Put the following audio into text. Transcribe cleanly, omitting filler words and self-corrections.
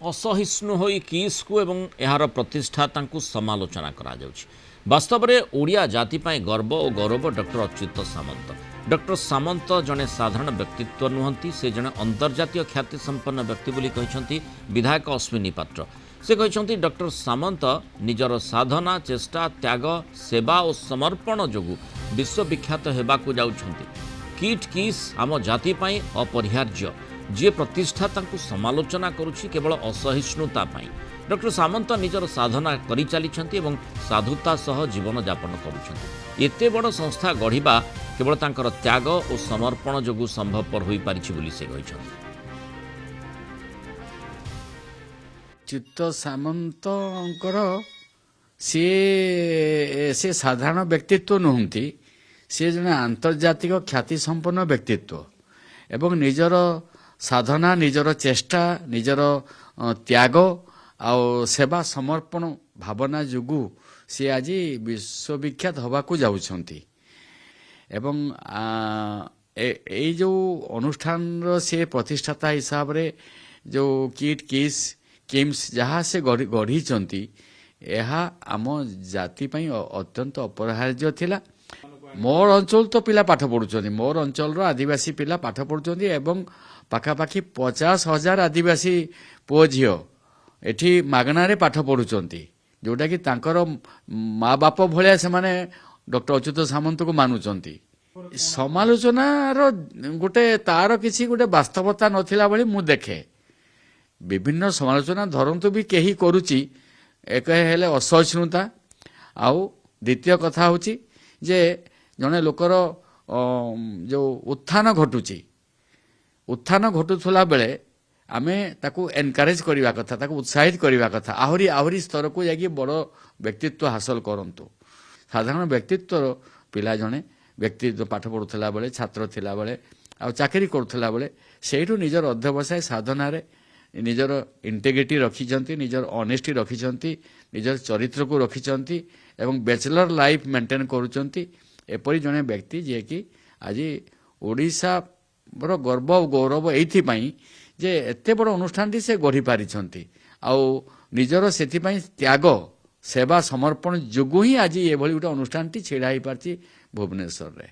असहिष्णु होई किस्कु एवं एहार प्रतिष्ठातांकु समालोचना करा जाउछि। वास्तव में ओडिया जाति पाई गर्व और गौरव डॉक्टर अच्युत सामंत। डॉक्टर सामंत जड़े साधारण व्यक्तित्व नुहंती, से जड़े अंतर्जातीय ख्याति संपन्न व्यक्ति बोली कहते विधायक अश्विनी पात्र। से कहते डॉक्टर सामंत निजर साधना, चेष्टा, त्याग, सेवा और समर्पण जोगु विश्वविख्यात हेबाकु जाउछंती। किट किस आम जाति पाई अपरिहार्य, जे प्रतिष्ठाता समालोचना करुछि केवल असहिष्णुता पाई। डॉक्टर सामंत निजर साधना करि चलिछंती एवं साधुता सह जीवन यापन करुछंती। एते बड़ संस्था गढ़िबा केवल तांकर त्याग और समर्पण जोगु संभवपर होई पारिछि बोली से कहिछंती। अच्युत सामंतଙ୍କର से साधारण व्यक्तित्व नुहंती, से जने आंतर्जातिक ख्याति संपन्न व्यक्तित्व एवं निजर साधना, निजर चेष्टा, निजर त्याग आ सेवा समर्पण भावना जोगु से आज विश्वविख्यात हवाकू जाउछंती। एवं जो अनुष्ठान से प्रतिष्ठाता हिसाब रे जो किट किस किम्स जहाँ से गढ़ी यह आम जाति पई अत्यंत अपरिहार्य थिला। मोर अंचल तो पिला पाठ पढ़ुଛନ୍ତି, मोर अंचल आदिवासी पिला पाठ पढ़ुଛନ୍ତି एवं पाखापाखि 50,000 आदिवासी पुओ झियो एठी मागणारे पाठ पढ़ुଛନ୍ତି, जोटा कि तांकर माँ बाप भलिया से माने डॉक्टर अच्युत सामंत को मानुଛନ୍ତି। समालोचनार गोटे तार किसी गोटे वास्तवता नथिला भली मु देखे। विभिन्न समालोचना धरंतु भी कहीं करुच्ची, एक हेले असहिष्णुता, आउ द्वितीय कथा होची जे जने लोकर जो उत्थान घटुची, उत्थान घटुला बेले आमे ताकू एनकरेज करवा कथा, ताकू उत्साहित करवा कथा, आहरी आहरी स्तर को जाकि बड़ व्यक्तित्व हासिल करंतु। साधारण व्यक्तित्व पिला जने व्यक्तित्व पाठ पढ़ुला बेले, छात्र थिला बेले आ चाकरी करुला बेले सेठू निजर अध्यवसाय साधना रे निजर इंटेग्रिटी रखिछंती, निजर ऑनेस्टी रखिछंती, निजर चरित्र को रखिछंती एवं बैचलर लाइफ मेंटेन करुछंती। एपरी जने व्यक्ति जे कि आज ओडिशा रो गर्व और गौरव एइथिपाई जे एते बड़ अनुष्ठान से गढ़ी पारिछंती। आउ निजर सेथिपाई त्याग, सेवा समर्पण जोगु ही आज एभली गोटे अनुष्ठान छेड़ा हो पार्ची भुवनेश्वर रे।